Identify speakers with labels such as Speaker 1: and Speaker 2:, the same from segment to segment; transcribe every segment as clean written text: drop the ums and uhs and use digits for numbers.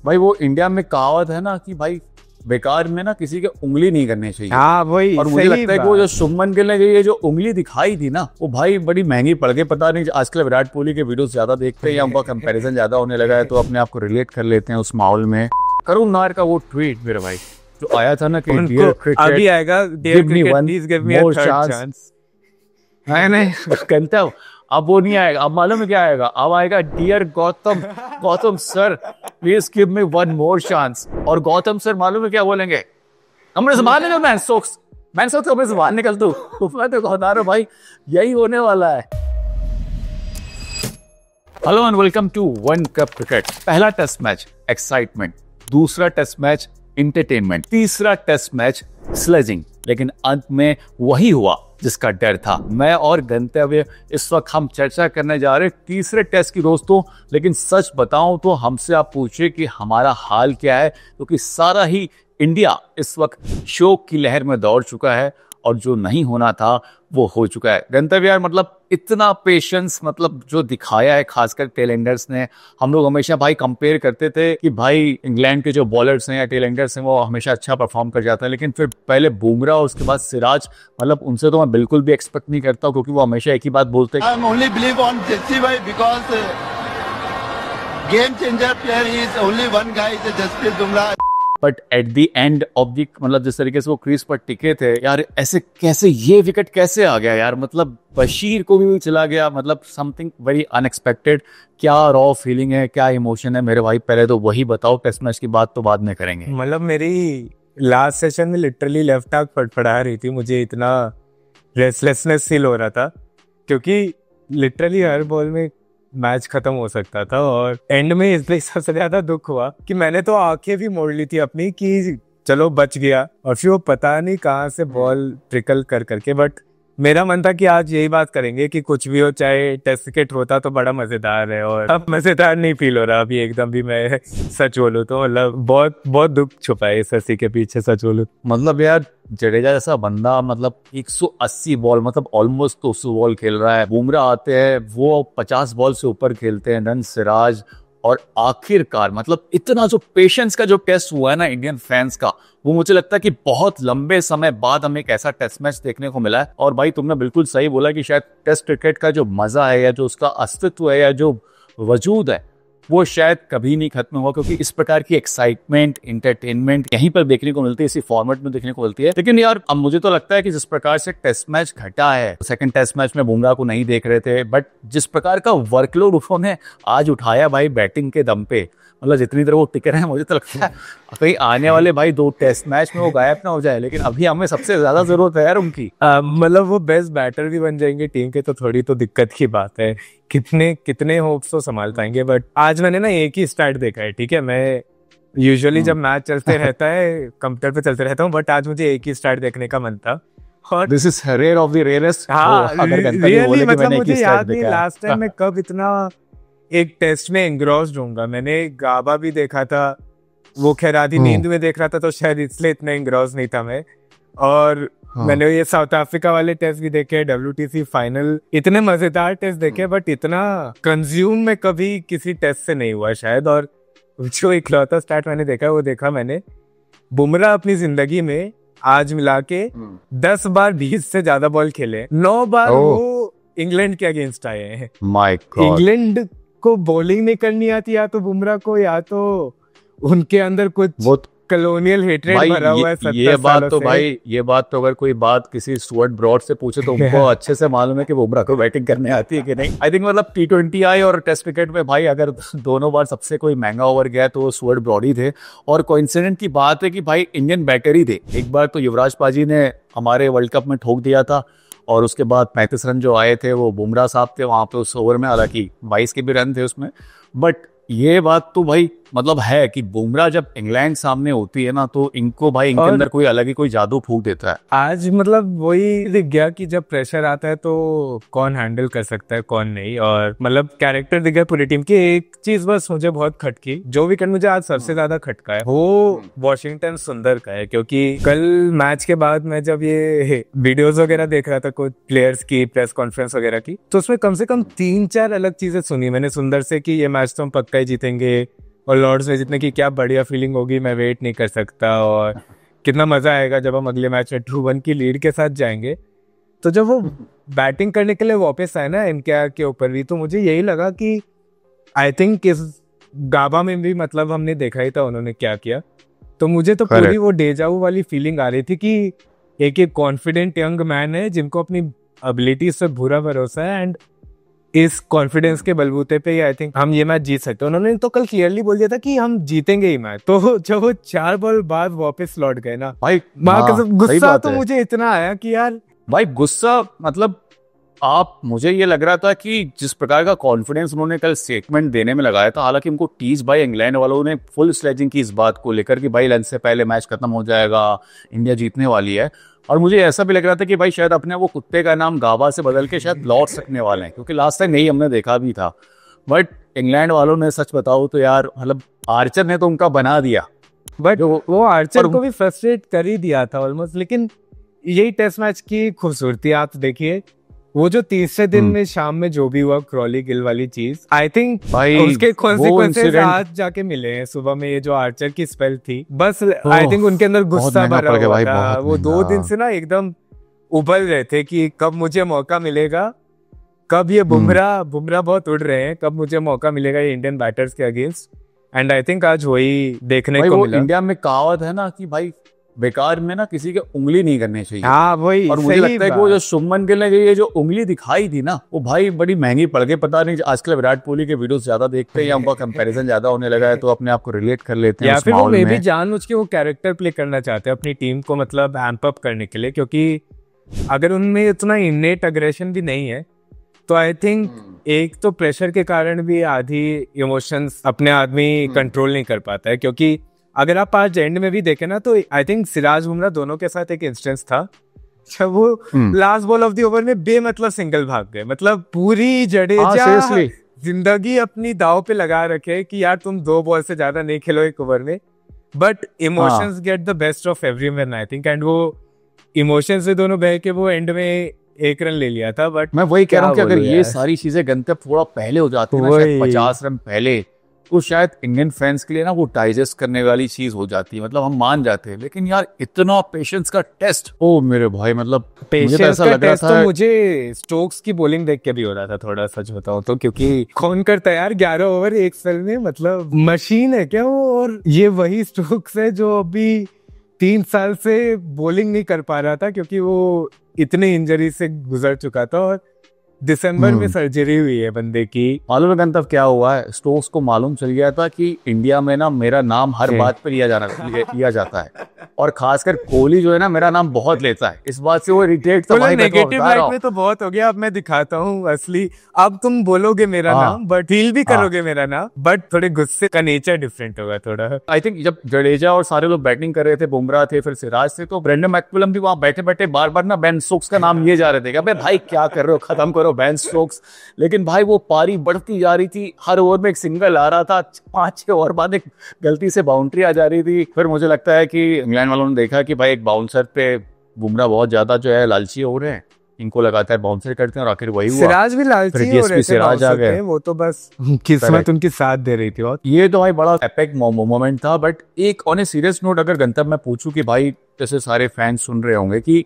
Speaker 1: भाई वो इंडिया में कहावत है ना कि भाई बेकार में ना किसी के उंगली नहीं करनी चाहिए।
Speaker 2: हाँ वही।
Speaker 1: और मुझे लगता है कि वो जो शुभमन गिल ने ये जो उंगली दिखाई थी ना, वो भाई बड़ी महंगी पड़ गई। पता नहीं आजकल विराट कोहली के वीडियोस ज्यादा देखते हैं या उनका कंपैरिजन ज्यादा होने लगा है, तो अपने आप को रिलेट कर लेते हैं उस माहौल में। करुण नायर का वो ट्वीट मेरे भाई जो आया था ना कि
Speaker 2: उनको अभी आएगा,
Speaker 1: नहीं कहता हूँ अब वो नहीं आएगा। अब मालूम है क्या आएगा? अब आएगा dear Gautam sir please give me one more chance. और गौतम सर मालूम है क्या बोलेंगे? हमने से बाहर निकल, मैं सोच हमने से बाहर निकल तू। मैं तो बता रहा भाई यही होने वाला है। Hello and welcome to one cup cricket. पहला टेस्ट मैच एक्साइटमेंट, दूसरा टेस्ट मैच एंटरटेनमेंट, तीसरा टेस्ट मैच स्लेजिंग, लेकिन अंत में वही हुआ जिसका डर था। मैं और गंतव्य इस वक्त हम चर्चा करने जा रहे हैं तीसरे टेस्ट की दोस्तों। लेकिन सच बताऊं तो हमसे आप पूछे कि हमारा हाल क्या है, क्योंकि सारा ही इंडिया इस वक्त शोक की लहर में दौड़ चुका है और जो नहीं होना था वो हो चुका है। गंतव्य यार, मतलब इतना पेशेंस मतलब जो दिखाया है खासकर टेलेंडर्स ने। हम लोग हमेशा भाई कंपेयर करते थे कि भाई इंग्लैंड के जो बॉलर्स हैं या टेलेंडर्स हैं वो हमेशा अच्छा परफॉर्म कर जाते हैं, लेकिन फिर पहले बुमराह उसके बाद सिराज, मतलब उनसे तो मैं बिल्कुल भी एक्सपेक्ट नहीं करता, क्योंकि वो हमेशा एक ही बात बोलते हैं,
Speaker 3: only believe on Jesse bhai because game changer player is only one guy is Jasprit Bumrah।
Speaker 1: But at the end of the, मतलब जिस तरीके से वो क्रीज पर टिके थे यार, ऐसे कैसे ये विकेट कैसे आ गया यार? मतलब बशीर को भी चला गया, मतलब समथिंग वेरी अनएक्सपेक्टेड। क्या रॉ फीलिंग है, क्या इमोशन है मेरे भाई? पहले तो वही बताओ, टेस्ट मैच की बात तो बाद में करेंगे।
Speaker 2: मतलब मेरी लास्ट सेशन में लिटरली लेफ्ट आंख फड़फड़ा रही थी, मुझे इतना रेस्टलेसनेस फील हो रहा था क्योंकि लिटरली हर बॉल में मैच खत्म हो सकता था। और एंड में इसलिए सबसे ज्यादा दुख हुआ कि मैंने तो आंखें भी मोड़ ली थी अपनी कि चलो बच गया, और फिर वो पता नहीं कहाँ से बॉल ट्रिकल कर करके। बट मेरा मन था कि आज यही बात करेंगे कि कुछ भी हो, चाहे टेस्ट क्रिकेट होता तो बड़ा मजेदार है, और अब मजेदार नहीं फील हो रहा अभी एकदम भी। मैं सच बोलूं तो मतलब बहुत बहुत दुख छुपा है इस हंसी के पीछे, सच बोलूं।
Speaker 1: मतलब यार जडेजा जैसा बंदा, मतलब 180 बॉल, मतलब ऑलमोस्ट 200 बॉल खेल रहा है। बुमराह आते हैं वो 50 बॉल से ऊपर खेलते हैं, रन सिराज, और आखिरकार मतलब इतना जो पेशेंस का जो टेस्ट हुआ है ना इंडियन फैंस का, वो मुझे लगता है कि बहुत लंबे समय बाद हमें एक ऐसा टेस्ट मैच देखने को मिला है। और भाई तुमने बिल्कुल सही बोला कि शायद टेस्ट क्रिकेट का जो मजा है या जो उसका अस्तित्व है या जो वजूद है वो शायद कभी नहीं खत्म हुआ, क्योंकि इस प्रकार की एक्साइटमेंट, एंटरटेनमेंट यहीं पर देखने को मिलती है, इसी फॉर्मेट में देखने को मिलती है। लेकिन यार अब मुझे तो लगता है कि जिस प्रकार से टेस्ट मैच घटा है, सेकंड टेस्ट मैच में बुमराह को नहीं देख रहे थे, बट जिस प्रकार का वर्कलोड उन्होंने आज उठाया भाई बैटिंग के दम पे, मतलब जितनी देर वो टिके रहे हैं, मुझे तो लगता है कहीं आने वाले भाई 2 टेस्ट मैच में वो गायब ना हो जाए। लेकिन अभी हमें सबसे ज्यादा जरूरत है यार उनकी।
Speaker 2: मतलब वो बेस्ट बैटर भी बन जाएंगे टीम के तो थोड़ी तो दिक्कत की बात है, कितने होप्स तो संभाल पाएंगे। बट आज मैंने ना एक ही स्टार्ट देखा है, ठीक है। मैं यूजुअली जब मैच चलते रहता है कंप्यूटर पे चलते रहता हूँ, बट आज मुझे एक ही स्टार्ट देखने का मन था। और
Speaker 1: this is rare of the rarest.
Speaker 2: हाँ रियली, मतलब मुझे याद नहीं लास्ट टाइम मैं कब इतना एक टेस्ट में एंग्रॉस्ड होऊंगा। मैंने गाबा भी देखा था, वो खैर आधी नींद में देख रहा था तो शायद इसलिए इतना एंग्रॉस नहीं था मैं। और मैंने ये साउथ अफ्रीका वाले टेस्ट भी देखे, WTC फाइनल, इतने मजेदार टेस्ट देखे, बट इतना कंज्यूम में कभी किसी टेस्ट से नहीं हुआ शायद। और जो इकलौता स्टार्ट मैंने देखा वो देखा मैंने बुमराह अपनी जिंदगी में आज मिला के 10 बार 20 से ज्यादा बॉल खेले, 9 बार वो इंग्लैंड के अगेंस्ट आए हैं।
Speaker 1: माय गॉड,
Speaker 2: इंग्लैंड को बॉलिंग नहीं करनी आती, या तो बुमराह को, या तो उनके अंदर कुछ वो कॉलोनियल हेट्रेड भरा हुआ है 70 सालों से।
Speaker 1: ये बात तो अगर कोई बात किसी स्टुअर्ट ब्रॉड से पूछे तो उनको अच्छे से मालूम है कि बुमराह को बैटिंग करने आती है कि नहीं। आई थिंक मतलब T20 आई और टेस्ट क्रिकेट में भाई अगर दोनों बार सबसे कोई महंगा ओवर गया तो वो स्टुअर्ट ब्रॉड ही थे। और कोइंसिडेंट की बात है कि भाई इंडियन बैटर ही थे। एक बार तो युवराज पाजी ने हमारे वर्ल्ड कप में ठोक दिया था, और उसके बाद 35 रन जो आए थे वो बुमराह साहब थे वहां पे उस ओवर में, हालांकि 22 के भी रन थे उसमें। बट ये बात तो भाई मतलब है कि बुमराह जब इंग्लैंड सामने होती है ना तो इनको भाई इनके अंदर कोई अलग ही कोई जादू फूंक देता है।
Speaker 2: आज मतलब वही दिख गया कि जब प्रेशर आता है तो कौन हैंडल कर सकता है कौन नहीं, और मतलब कैरेक्टर दिख गया पूरी टीम की। एक चीज बस मुझे बहुत खटकी, जो विकेट मुझे आज सबसे ज्यादा खटका है वो वॉशिंगटन सुंदर का है, क्योंकि कल मैच के बाद मैं जब ये वीडियोस वगैरह देख रहा था कुछ प्लेयर्स की प्रेस कॉन्फ्रेंस वगैरह की, तो उसमें कम से कम 3-4 अलग चीजें सुनी मैंने सुंदर से कि ये मैच तो हम पक्का ही जीतेंगे, और लॉर्ड्स में जितने की क्या बढ़िया फीलिंग होगी, मैं वेट नहीं कर सकता। और कितना मजा आएगा जब हम अगले मैच में 2-1 की लीड के साथ जाएंगे। तो जब वो बैटिंग करने के लिए वापस आए ना इनके के ऊपर भी, तो मुझे यही लगा कि आई थिंक इस गाबा में भी मतलब हमने देखा ही था उन्होंने क्या किया। तो मुझे तो पूरी वो डेजाऊ वाली फीलिंग आ रही थी कि एक कॉन्फिडेंट यंग मैन है जिनको अपनी एबिलिटी से पूरा भरोसा है, एंड इस कॉन्फिडेंस के बलबूते पे आई थिंक हम ये मैच जीत सकते हैं। उन्होंने तो कल क्लियरली बोल दिया था कि हम जीतेंगे ही मैच। तो जब वो 4 बॉल बाद वापस लौट गए ना भाई, गुस्सा तो मुझे इतना आया कि यार
Speaker 1: भाई गुस्सा मतलब आप, मुझे ये लग रहा था कि जिस प्रकार का कॉन्फिडेंस उन्होंने कल स्टेटमेंट देने में लगाया था, हालांकि उनको टीज भाई इंग्लैंड वालों ने फुल स्लेजिंग की इस बात को लेकर कि भाई लंच से पहले मैच खत्म हो जाएगा, इंडिया जीतने वाली है। और मुझे ऐसा भी लग रहा था कि भाई शायद अपने वो कुत्ते का नाम गाबा से बदल के शायद लौट सकने वाले हैं, क्योंकि लास्ट टाइम यही हमने देखा भी था। बट इंग्लैंड वालों ने सच बताओ तो यार मतलब आर्चर ने तो उनका बना दिया,
Speaker 2: बट वो आर्चर को भी फ्रस्ट्रेट कर ही दिया था ऑलमोस्ट। लेकिन यही टेस्ट मैच की खूबसूरती, आप देखिए वो जो तीसरे दिन में शाम में जो भी हुआ क्रॉली गिल वाली चीज, आई थिंक उसके कॉन्सिक्वेंसेस आज जाके मिले हैं। सुबह में ये जो आर्चर की स्पेल थी, बस आई थिंक उनके अंदर गुस्सा भरा हुआ था। वो 2 दिन से ना एकदम उबल रहे थे कि कब मुझे मौका मिलेगा, कब ये बुमराह बहुत उड़ रहे हैं, कब मुझे मौका मिलेगा ये इंडियन बैटर्स के अगेंस्ट। एंड आई थिंक आज वही देखने को मिला।
Speaker 1: इंडिया में कहावत है ना कि भाई बेकार में ना किसी के उंगली नहीं करनी चाहिए।
Speaker 2: हाँ वही।
Speaker 1: और मुझे लगता है कि वो जो शुभमन गिल ने ये जो उंगली दिखाई थी ना, वो भाई बड़ी महंगी पड़ गई। पता नहीं आजकल विराट कोहली के वीडियोस ज्यादा देखते हैं या उनका कंपैरिजन ज्यादा होने लगा है, तो अपने आप को रिलेट कर लेते हैं
Speaker 2: या फिर वो मे भी जानबूझ के वो कैरेक्टर प्ले करना चाहते हैं अपनी टीम को, मतलब हैम्प अप करने के लिए। क्योंकि अगर उनमें इतना इनेट अग्रेशन भी नहीं है तो आई थिंक एक तो प्रेशर के कारण भी आधी इमोशंस अपने आदमी कंट्रोल नहीं कर पाता है। क्योंकि अगर आप आज एंड में भी देखें ना, तो आई थिंक सिराज बुमराह दोनों के साथ एक इंस्टेंस था जब वो last ball of the over में बेमतलब सिंगल भाग गए। मतलब पूरी जडेजा जिंदगी अपनी दाव पे लगा रखे कि यार तुम 2 बॉल से ज्यादा नहीं खेलो एक ओवर में, but emotions get the best of everyone I think. And वो इमोशन से दोनों बह के वो एंड में 1 रन ले लिया था। बट
Speaker 1: मैं वही कह रहा हूँ कि अगर ये सारी चीजें गंतव्य थोड़ा पहले हो जाती है, 50 रन पहले, तो शायद इंडियन फैंस के लिए ना वो डाइजेस्ट करने वाली चीज हो जाती है। मतलब हम मान जाते हैं, लेकिन यार इतना पेशेंस का टेस्ट, ओ मेरे भाई, मतलब
Speaker 2: पेशेंस तो ऐसा लग रहा था। तो मुझे स्टोक्स की बॉलिंग देख के भी हो रहा था थोड़ा, सच बताऊं तो, क्योंकि कौन करता है यार 11 ओवर 1 स्पेल में, मतलब मशीन है क्या वो। और ये वही स्टोक्स है जो अभी 3 साल से बॉलिंग नहीं कर पा रहा था क्योंकि वो इतनी इंजरी से गुजर चुका था। और दिसंबर में सर्जरी हुई है बंदे की।
Speaker 1: मालूम है गंतव्य क्या हुआ है? स्टोक्स को मालूम चल गया था कि इंडिया में ना मेरा नाम हर बात पे लिया जाता है, और खासकर कोहली जो है ना मेरा नाम बहुत लेता है। इस बात से वो इरिटेट था भाई।
Speaker 2: नेगेटिव लाइट में तो बहुत हो गया, अब मैं दिखाता हूँ असली। अब तुम बोलोगे मेरा नाम, बट फील भी करोगे मेरा नाम, बट थोड़े गुस्से का नेचर डिफरेंट होगा थोड़ा।
Speaker 1: आई थिंक जब जडेजा और सारे लोग बैटिंग कर रहे थे, बुमराह थे, फिर सिराज थे, तो ब्रेंडन मैककलम भी वहां बैठे बैठे बार बार ना बेन स्टोक्स का नाम लिए जा रहे थे। भाई क्या कर रहे हो, खत्म करो बेन स्टोक्स। लेकिन भाई वो पारी बढ़ती जा रही थी, हर ओवर में एक सिंगल आ रहा था, 5-6 ओवर बाद एक गलती से बाउंड्री आ जा रही थी। फिर मुझे लगता है कि इंग्लैंड वालों ने देखा कि भाई एक बाउंसर पे बुमराह बहुत ज्यादा जो है लालची हो रहे हैं, इनको लगातार बाउंसर करते हैं, और आखिर वही हुआ।
Speaker 2: सिराज भी लालची हो रहे थे, सिराज आ गए, वो तो बस किस्मत उनकी साथ दे रही थी। और
Speaker 1: ये तो भाई बड़ा एपिक मोमेंट था। बट एक ऑन ए सीरियस नोट अगर गंतव्य मैं पूछूं कि भाई जैसे सारे फैंस सुन रहे होंगे कि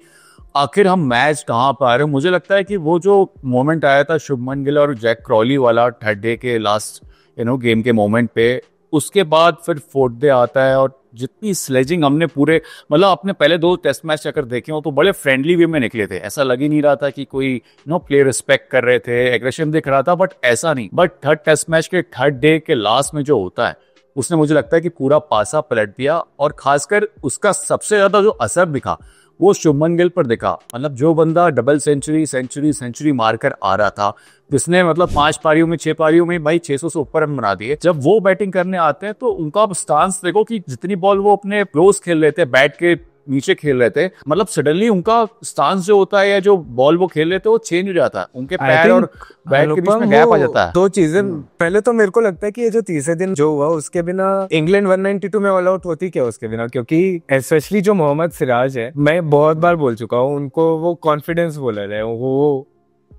Speaker 1: आखिर हम मैच कहाँ पर आ रहे हैं, मुझे लगता है कि वो जो मोमेंट आया था शुभमन गिल और जैक क्रॉली वाला थर्ड डे के लास्ट गेम के मोमेंट पे, उसके बाद फिर 4th डे आता है, और जितनी स्लेजिंग हमने पूरे मतलब अपने पहले 2 टेस्ट मैच अगर देखे हो तो बड़े फ्रेंडली वे में निकले थे। ऐसा लग ही नहीं रहा था कि कोई प्लेयर रिस्पेक्ट कर रहे थे, एग्रेशन दिख रहा था, बट ऐसा नहीं। बट 3rd टेस्ट मैच के 3rd डे के लास्ट में जो होता है, उसने मुझे लगता है कि पूरा पासा पलट दिया। और खासकर उसका सबसे ज्यादा जो असर दिखा वो शुभमन गिल पर दिखा। मतलब जो बंदा डबल सेंचुरी मारकर आ रहा था, जिसने मतलब 5 पारियों में 6 पारियों में भाई 600 से ऊपर रन बना दिए, जब वो बैटिंग करने आते हैं तो उनका स्टांस देखो कि जितनी बॉल वो अपने क्लोज खेल रहे थे, बैट के नीचे खेल रहे थे, मतलब सडनली उनका स्टांस जो होता है या जो बॉल वो खेल रहे थे वो चेंज हो जाता है, उनके पैर और बैट के बीच में गैप आ जाता है।
Speaker 2: 2 चीजें, पहले तो मेरे को लगता है कि ये जो तीसरे दिन जो हुआ उसके बिना इंग्लैंड 192 में ऑल आउट होती क्या उसके बिना, क्योंकि स्पेशली जो मोहम्मद सिराज है, मैं बहुत बार बोल चुका हूँ, उनको वो कॉन्फिडेंस बॉलर है, वो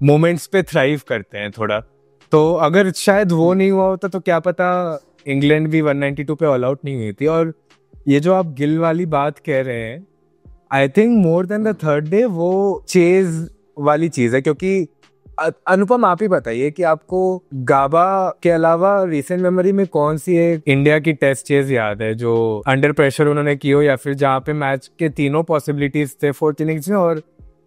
Speaker 2: मोमेंट्स पे थ्राइव करते हैं थोड़ा। तो अगर शायद वो नहीं हुआ होता तो क्या पता इंग्लैंड भी 192 पे ऑल आउट नहीं हुई थी। और ये जो आप गिल वाली बात कह रहे हैं, I think more than the third day वो चेज वाली चीज है। क्योंकि अनुपम आप ही बताइए कि आपको गाबा के अलावा रिसेंट मेमोरी में कौन सी एक इंडिया की टेस्ट चेज याद है जो अंडर प्रेशर उन्होंने की हो, या फिर जहाँ पे मैच के तीनों पॉसिबिलिटीज थे फोर्थ इनिंग्स में और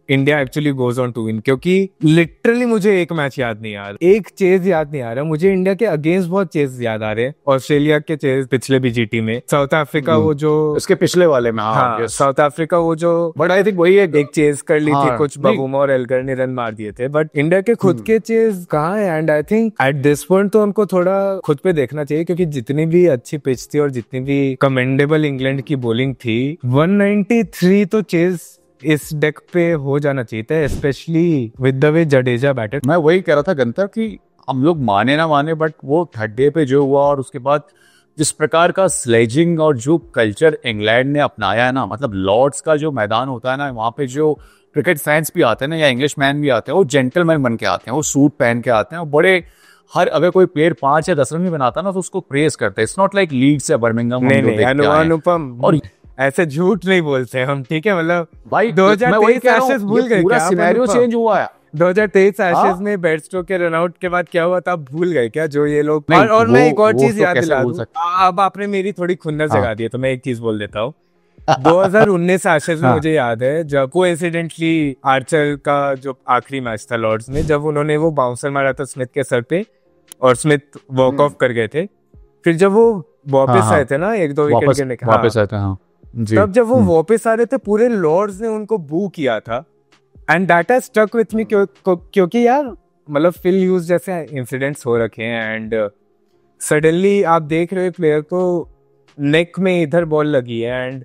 Speaker 2: India actually goes on to win? क्योंकि लिटरली मुझे एक मैच याद नहीं आ रहा, एक चेज याद नहीं आ रहा मुझे। इंडिया के अगेंस्ट बहुत चेज याद आ रहे हैं। ऑस्ट्रेलिया के चेज पिछले बीजीटी में, साउथ अफ्रीका वो जो
Speaker 1: उसके पिछले वाले में,
Speaker 2: हाँ साउथ अफ्रीका वो जो,
Speaker 1: बट आई थिंक वही एक
Speaker 2: चेज कर ली थी, कुछ बबूमा और एल्गर ने रन मार दिए थे। बट इंडिया के खुद के चेज कहाँ है? And I think at this point तो हमको थोड़ा खुद पे देखना चाहिए, क्योंकि जितनी भी अच्छी पिच थी और जितनी भी कमेंडेबल इंग्लैंड की बॉलिंग थी, 193 तो चेज इस डेक पे हो जाना चाहिए था, specially with the way Jadeja batter.
Speaker 1: मैं वही कह रहा था गंतर कि हम लोग माने ना माने, बट वो थर्ड डे पे जो हुआ और उसके बाद जिस प्रकार का स्लेजिंग और जो कल्चर इंग्लैंड ने अपनाया है ना, मतलब लॉर्ड्स का जो मैदान होता है ना, वहाँ पे जो क्रिकेट फैंस भी आते हैं ना या इंग्लिश मैन भी आते हैं, वो जेंटलमैन बन के आते हैं, वो सूट पहन के आते हैं, बड़े हर अगर कोई प्लेयर 5 या 10 रन भी बनाता है ना तो उसको प्रेज करते हैं। इट्स नॉट लाइक लीड्स या बर्मिंघम।
Speaker 2: अनुपम और ऐसे झूठ नहीं बोलते हम, ठीक है? मतलब
Speaker 1: भाई
Speaker 2: 2023 एशेज भूल गए,
Speaker 1: पूरा सिनेरियो चेंज हुआ है।
Speaker 2: 2023 एशेज में बेयरस्टो के रनआउट के बाद क्या हुआ था, आप भूल गए क्या? जो ये लोग और मैं एक और चीज याद दिला दूं, अब आपने मेरी थोड़ी खुन्नस जगा दी है तो मैं एक चीज बोल देता हूँ। 2019 एशेज में मुझे याद है जब कोइंसिडेंटली आर्चर का जो आखिरी मैच था लॉर्ड्स में, जब उन्होंने वो बाउंसर मारा था स्मिथ के सर पे और स्मिथ वॉक ऑफ कर गए थे। फिर जब वो वापस आए थे ना, 1-2 विकेट गिरने के
Speaker 1: वापस आए थे, हाँ जी।
Speaker 2: तब जब वो वापस आ रहे थे, पूरे लॉर्ड्स ने उनको बू किया था। And that has stuck with me, क्योंकि यार मतलब फिल ह्यूज जैसे इंसिडेंट्स हो रखे हैं एंड सडनली आप देख रहे हो प्लेयर को नेक में इधर बॉल लगी है एंड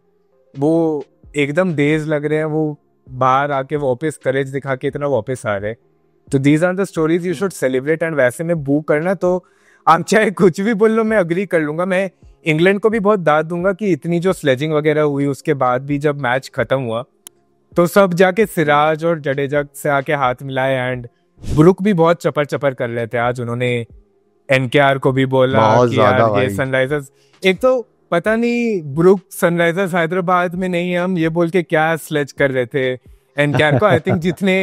Speaker 2: वो एकदम डेज लग रहे हैं, वो बाहर आके वापस करेज दिखा के इतना वापस आ रहे हैं। तो these are the stories you should celebrate. And वैसे में बू करना तो आप चाहे कुछ भी बोल लो, मैं अग्री कर लूंगा। मैं इंग्लैंड को भी बहुत दाद दूंगा कि इतनी जो स्लेजिंग वगैरह हुई उसके बाद भी जब मैच खत्म हुआ तो सब जाके सिराज और जडेजा से आके हाथ मिलाए। एंड ब्रुक भी बहुत चपर चपर कर रहे थे आज, उन्होंने एनकेआर को भी बोला कि यार ये सनराइजर्स, एक तो पता नहीं ब्रुक सनराइजर्स हैदराबाद में नहीं है हम ये बोल के क्या स्लेज कर रहे थे एनकेआर को। आई थिंक जितने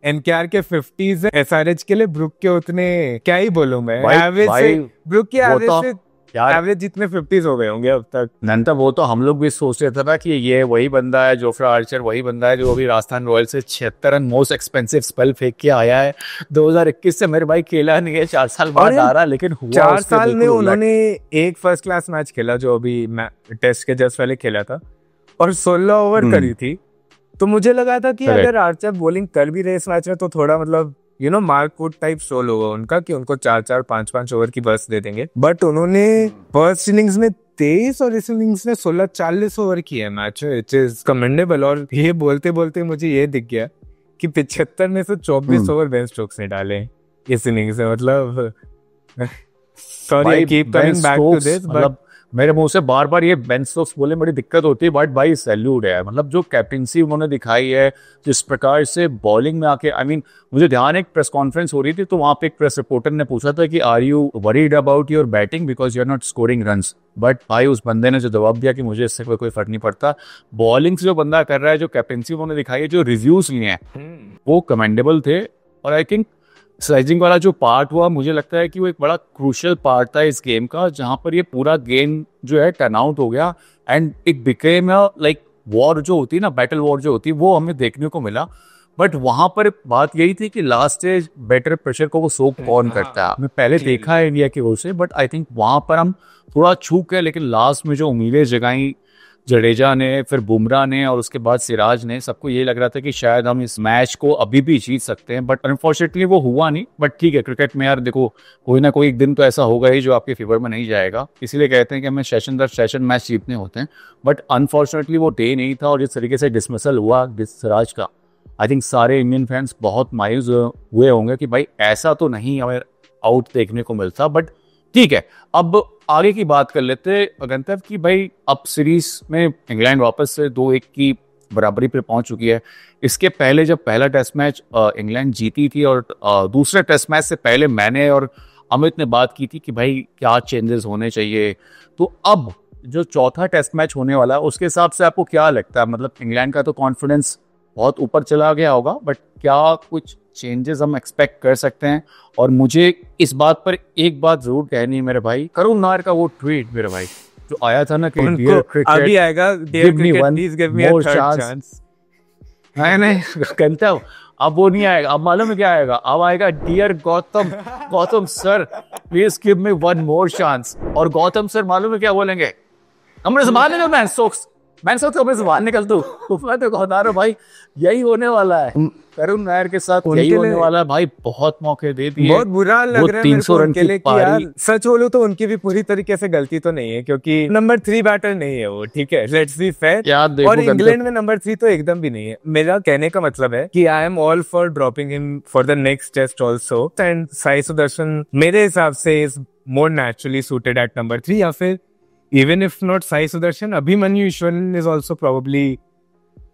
Speaker 2: एनकेआर के 50s एसआरएच के लिए ब्रुक के उतने क्या ही बोलूं मैं, एवरेज से ब्रुक की एवरेज से एवरेज जितने 50s हो गए होंगे अब तक।
Speaker 1: नंतर वो तो हम लोग भी सोच रहे थे ना कि ये वही बंदा है, जोफ्रा आर्चर वही बंदा है जो अभी राजस्थान रॉयल्स से 76 रन मोस्ट एक्सपेंसिव स्पेल फेंक के आया है। 2021 से मेरे भाई खेला नहीं है, 4 साल बाद आ रहा, लेकिन हुआ
Speaker 2: 4 साल में उन्होंने एक फर्स्ट क्लास मैच खेला जो अभी टेस्ट के जस्ट पहले खेला था और 16 ओवर करी थी। तो मुझे लगा था कि अगर आर्चर बॉलिंग कर भी रहे इस मैच में तो थोड़ा मतलब मार्क वुड टाइप सोल होगा उनका कि उनको 4-4 5-5 ओवर की बर्स्ट दे देंगे। बट उन्होंने फर्स्ट इनिंग्स में 23 और इस इनिंग्स में 16 40 ओवर की है मैच, इट इज कमेंडेबल। और ये बोलते बोलते मुझे ये दिख गया कि 75 में से 24 ओवर बेन स्टोक्स ने डाले इस इनिंग्स में। मतलब sorry keep coming back to this, but
Speaker 1: मेरे मुंह से बार बार ये बेन स्टोक्स बोले बड़ी दिक्कत होती है, बट भाई सैल्यूट है। मतलब जो कैप्टनसी उन्होंने दिखाई है, जिस प्रकार से बॉलिंग में आके, आई मीन मुझे ध्यान, एक प्रेस कॉन्फ्रेंस हो रही थी तो वहां पे एक प्रेस रिपोर्टर ने पूछा था कि are you worried about your batting because you are not scoring runs. But भाई उस बंदे ने जो जवाब दिया कि मुझे इससे कोई फर्क नहीं पड़ता, बॉलिंग से जो बंदा कर रहा है, जो कैप्टनसी उन्होंने दिखाई है, जो रिव्यूज लिए हैं वो कमेंडेबल थे। और आई थिंक स्लेजिंग वाला जो पार्ट हुआ, मुझे लगता है कि वो एक बड़ा क्रूशियल पार्ट था इस गेम का, जहां पर ये पूरा गेम जो है टर्न आउट हो गया and it became like war जो होती है ना, बैटल वॉर जो होती है, वो हमें देखने को मिला। बट वहां पर बात यही थी कि लास्ट स्टेज बेटर प्रेशर को वो सोक कौन करता है। हमें पहले देखा है इंडिया की ओर से, बट आई थिंक वहां पर हम थोड़ा चूक गए। लेकिन लास्ट में जो उम्मीदें जगाई जडेजा ने, फिर बुमराह ने और उसके बाद सिराज ने, सबको ये लग रहा था कि शायद हम इस मैच को अभी भी जीत सकते हैं। बट अनफॉर्चुनेटली वो हुआ नहीं। बट ठीक है, क्रिकेट में यार देखो कोई ना कोई एक दिन तो ऐसा होगा ही जो आपके फेवर में नहीं जाएगा, इसीलिए कहते हैं कि हमें सेशन दर सेशन मैच जीतने होते हैं। बट अनफॉर्चुनेटली वो डे नहीं था और जिस तरीके से डिसमिसल हुआ सिराज का, आई थिंक सारे इंडियन फैंस बहुत मायूस हुए होंगे कि भाई ऐसा तो नहीं हमें आउट देखने को मिलता। बट ठीक है, अब आगे की बात कर लेते गंतव्य की। भाई अब सीरीज में इंग्लैंड वापस से 2-1 की बराबरी पे पहुंच चुकी है। इसके पहले जब पहला टेस्ट मैच इंग्लैंड जीती थी और दूसरे टेस्ट मैच से पहले मैंने और अमित ने बात की थी कि भाई क्या चेंजेस होने चाहिए, तो अब जो चौथा टेस्ट मैच होने वाला है उसके हिसाब से आपको क्या लगता है? मतलब इंग्लैंड का तो कॉन्फिडेंस बहुत ऊपर चला गया होगा, बट क्या कुछ चेंजेस हम एक्सपेक्ट कर सकते हैं? और मुझे इस बात पर एक बात जरूर कहनी है मेरे भाई, करुण नायर का वो ट्वीट मेरे भाई जो आया था ना कि
Speaker 2: डियर क्रिकेट अभी आएगा, dear cricket please give me a third chance.
Speaker 1: नहीं कहता हूँ, अब वो नहीं आएगा, अब मालूम है क्या आएगा? अब आएगा dear Gautam sir please give me one more chance. और गौतम सर मालूम है क्या बोलेंगे? हमने जबान निकल मैंने सोचा हमें जबान निकल तू। मैं तो कहता रहा भाई यही होने वाला है करुण नायर के साथ, यही होने वाला है भाई। बहुत मौके दे दिए,
Speaker 2: बहुत बुरा लग रहा है
Speaker 1: 300 रन की पारी।
Speaker 2: सच बोलो तो उनकी भी पूरी तरीके से गलती तो नहीं है, क्योंकि नंबर 3 बैटर नहीं है वो, ठीक है, लेट्स बी फेयर। और इंग्लैंड में नंबर 3 तो एकदम भी नहीं है। मेरा कहने का मतलब है कि I am all for dropping him for the next test also, and Sai Sudharsan मेरे हिसाब से is more naturally suited at number 3, या फिर even if not Sai Sudarshan, Abhimanyu Ishwaran is also probably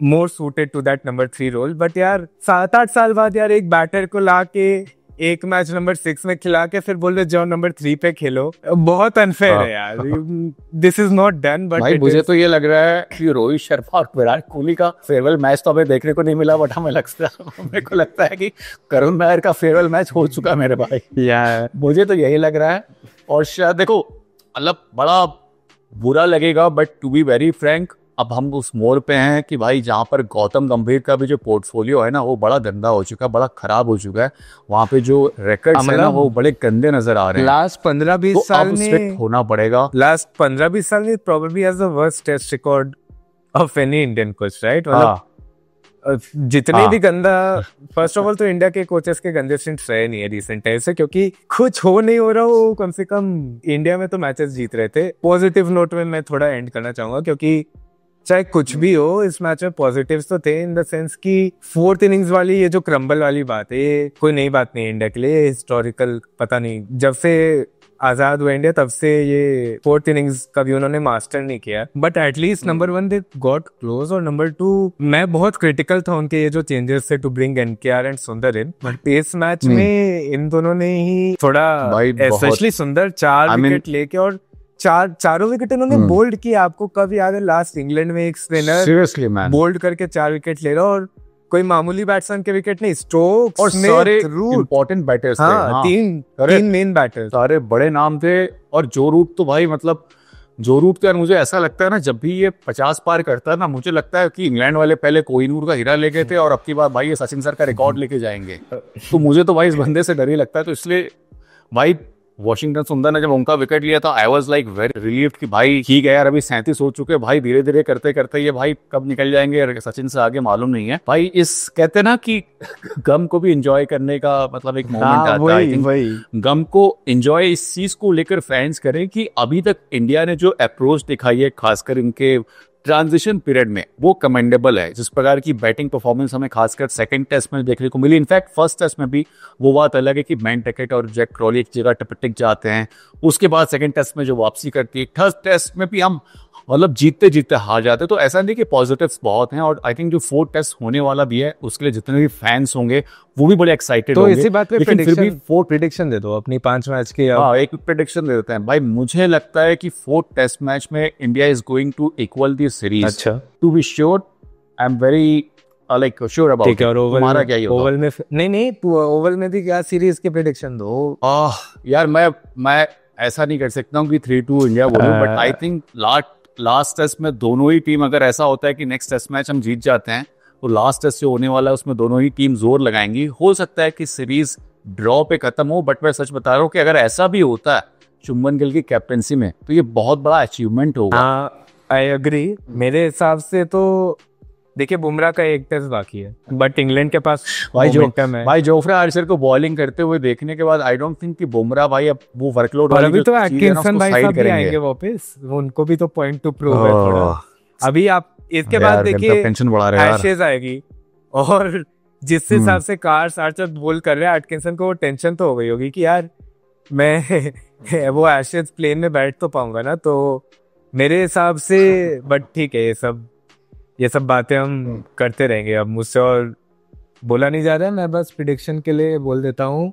Speaker 2: more suited to that number 3 role. But यार 7-8 साल बाद यार एक बैटर को लाके एक मैच नंबर 6 में खिला के फिर बोल रहे जाओ नंबर 3 पे खेलो, बहुत अनफेयर है यार। This is not done. But
Speaker 1: भाई मुझे तो ये लग रहा है कि रोहित शर्मा और विराट कोहली का फेयरवेल मैच तो हमें देखने को नहीं मिला, बट हमें मेरे को लगता है कि करुण नायर का फेयरवेल मैच हो चुका मेरे भाई यार, मुझे तो यही लग रहा है। और शायद देखो मतलब बड़ा बुरा लगेगा, but to be very frank अब हम उस मोड़ पे हैं कि भाई जहाँ पर गौतम गंभीर का भी जो पोर्टफोलियो है ना वो बड़ा गंदा हो चुका है, बड़ा खराब हो चुका है। वहाँ पे जो रिकॉर्ड्स है ना वो बड़े गंदे नजर आ रहे हैं।
Speaker 2: लास्ट 15-20 साल में
Speaker 1: स्ट्रिक्ट होना पड़ेगा।
Speaker 2: लास्ट 15-20 साल में probably has the worst test record of any Indian coach, right? मतलब जितने भी गंदा, फर्स्ट ऑफ ऑल तो इंडिया के कोचेस के गंदे स्टिंट्स रहे नहीं है रिसेंट टाइम से, क्योंकि कुछ हो नहीं हो रहा हो, कम से कम इंडिया में तो मैचेस जीत रहे थे। पॉजिटिव नोट में मैं थोड़ा एंड करना चाहूंगा, क्योंकि चाहे कुछ भी हो इस मैच में पॉजिटिव्स तो थे, इन द सेंस कि 4th इनिंग्स वाली ये जो क्रम्बल वाली बात है ये कोई नई बात नहीं है इंडिया के लिए, हिस्टोरिकल पता नहीं जब से आजाद हुआ इंडिया तब से ये 4th इनिंग्स कभी उन्होंने मास्टर नहीं किया। But at least number 1 they got close, और नंबर 2 मैं बहुत क्रिटिकल था उनके ये जो चेंजेस थे टू ब्रिंग एनकेआर एंड सुंदर इन, बट इस मैच में इन दोनों ने ही थोड़ा, स्पेशली सुंदर 4 विकेट लेके, और चारों विकेट इन्होंने बोल्ड किया। आपको कब याद है लास्ट इंग्लैंड में एक स्पिनर बोल्ड करके 4 विकेट ले रहा, और कोई मामूली बैट्समैन के विकेट नहीं, स्टोक्स और सारे
Speaker 1: इंपॉर्टेंट बैटर्स थे।
Speaker 2: हाँ, तीन मेन बैटर्स,
Speaker 1: सारे बड़े नाम थे। और जो रूट तो भाई मतलब जो रूट तो यार मुझे ऐसा लगता है ना जब भी ये 50 पार करता है ना मुझे लगता है कि इंग्लैंड वाले पहले कोहिनूर का हीरा लेके थे और अब की बार भाई ये सचिन सर का रिकॉर्ड लेके जाएंगे। तो मुझे तो भाई इस बंदे से डर ही लगता है। तो इसलिए भाई वॉशिंगटन सुंदर ने जब उनका विकेट लिया था I was like very relieved कि भाई ठीक है यार अभी 37 हो चुके भाई, धीरे धीरे करते करते ये भाई कब निकल जाएंगे सचिन से आगे मालूम नहीं है भाई। इस कहते हैं ना कि गम को भी एंजॉय करने का मतलब एक मोमेंट आता है, गम को एंजॉय इस चीज को लेकर फैंस करें कि अभी तक इंडिया ने जो अप्रोच दिखाई है खासकर इनके ट्रांजिशन पीरियड में वो कमेंडेबल है। जिस प्रकार की बैटिंग परफॉर्मेंस हमें खासकर सेकंड टेस्ट में देखने को मिली, इनफैक्ट फर्स्ट टेस्ट में भी वो बात अलग है कि मैन टेकेट और जैक क्रॉली एक जगह टिक जाते हैं, उसके बाद सेकंड टेस्ट में जो वापसी करती है, थर्ड टेस्ट में भी हम मतलब जीतते जीतते हार जाते। तो ऐसा नहीं कि पॉजिटिव्स बहुत हैं। और आई थिंक जो 4th टेस्ट होने वाला भी है उसके लिए जितने भी फैंस होंगे वो भी बड़े एक्साइटेड होंगे।
Speaker 2: तो इसी बात पे प्रेडिक्शन दे दो अपनी 5 मैच की।
Speaker 1: हाँ एक प्रेडिक्शन दे देते हैं भाई। मुझे लगता है कि 4th टेस्ट मैच में India is going to equal the series.
Speaker 2: अच्छा,
Speaker 1: to be sure I am very like sure about. तुम्हारा क्या
Speaker 2: ओवल में नहीं तू ओवल में भी क्या सीरीज की प्रेडिक्शन दो।
Speaker 1: यार मैं ऐसा नहीं कर सकता हूँ कि 3-2 इंडिया बोलूं, but I think last test में दोनों ही टीम, अगर ऐसा होता है कि नेक्स्ट टेस्ट मैच हम जीत जाते हैं तो लास्ट टेस्ट जो होने वाला है उसमें दोनों ही टीम जोर लगाएंगी। हो सकता है कि सीरीज ड्रॉ पे खत्म हो, बट मैं सच बता रहा हूँ कि अगर ऐसा भी होता है शुभमन गिल की कैप्टनसी में तो ये बहुत बड़ा अचीवमेंट होगा।
Speaker 2: I agree. मेरे हिसाब से तो देखिए बुमराह का एक टेस्ट बाकी है, बट इंग्लैंड के पास
Speaker 1: भाई जोफ्रा आर्चर को बॉलिंग करते हुए देखने के बाद आई डोंट थिंक कि बुमराह भाई अब वो वर्कलोड
Speaker 2: वाली जो एटकिंसन भाई साहब भी आएंगे वापस, उनको भी तो पॉइंट टू प्रूव है थोड़ा। अभी आप इसके बाद देखिए एशेज आएगी, और जिस हिसाब से कार्स आर्चर बोल कर रहे हैं एटकिंसन को टेंशन तो हो गई होगी कि यार मैं वो एशेज प्लेन में बैठ तो पाऊंगा ना। तो मेरे हिसाब से बट ठीक है, ये सब बातें हम करते रहेंगे। अब मुझसे और बोला नहीं जा रहा है, मैं बस प्रेडिक्शन के लिए बोल देता हूँ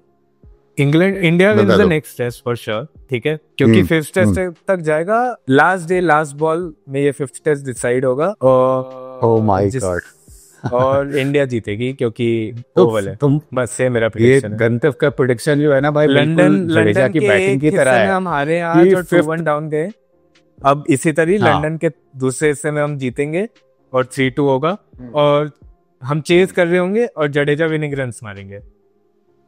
Speaker 2: England India will the next test for sure, ठीक है, क्योंकि फिफ्थ टेस्ट तक जाएगा, लास्ट डे लास्ट बॉल में ये फिफ्थ टेस्ट डिसाइड होगा और
Speaker 1: ओह माय गॉड,
Speaker 2: और इंडिया जीतेगी क्योंकि ओवल है।
Speaker 1: तुम
Speaker 2: बस से मेरा प्रेडिक्शन है।
Speaker 1: गंतव्य का प्रेडिक्शन जो है ना भाई,
Speaker 2: लंदन
Speaker 1: की बैटिंग की तरह है।
Speaker 2: हम हारे आज और 2-1 डाउन गए, अब इसी तरह लंदन के दूसरे हिस्से में हम जीतेंगे और 3-2 होगा और हम चेज कर रहे होंगे और जडेजा विनिंग रन्स मारेंगे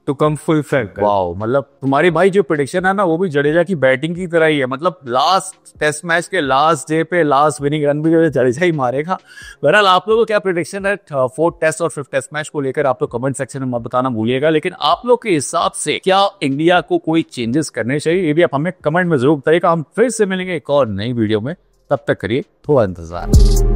Speaker 2: to come full circle.
Speaker 1: Wow, मतलब तुम्हारी भाई जो प्रेडिक्शन है ना वो भी जडेजा की बैटिंग की तरह ही है। मतलब लास्ट टेस्ट मैच के लास्ट डे पे लास्ट विनिंग रन भी जडेजा ही मारेगा। बहरहाल आप लोगों को क्या प्रेडिक्शन है फोर्थ टेस्ट और फिफ्थ टेस्ट मैच को लेकर, आप लोग कमेंट सेक्शन में मत बताना भूलिएगा। लेकिन आप लोग के हिसाब से क्या इंडिया को कोई चेंजेस करने चाहिए, ये भी आप हमें कमेंट में जरूर बताइएगा। हम फिर से मिलेंगे एक और नई वीडियो में, तब तक करिए थोड़ा इंतजार।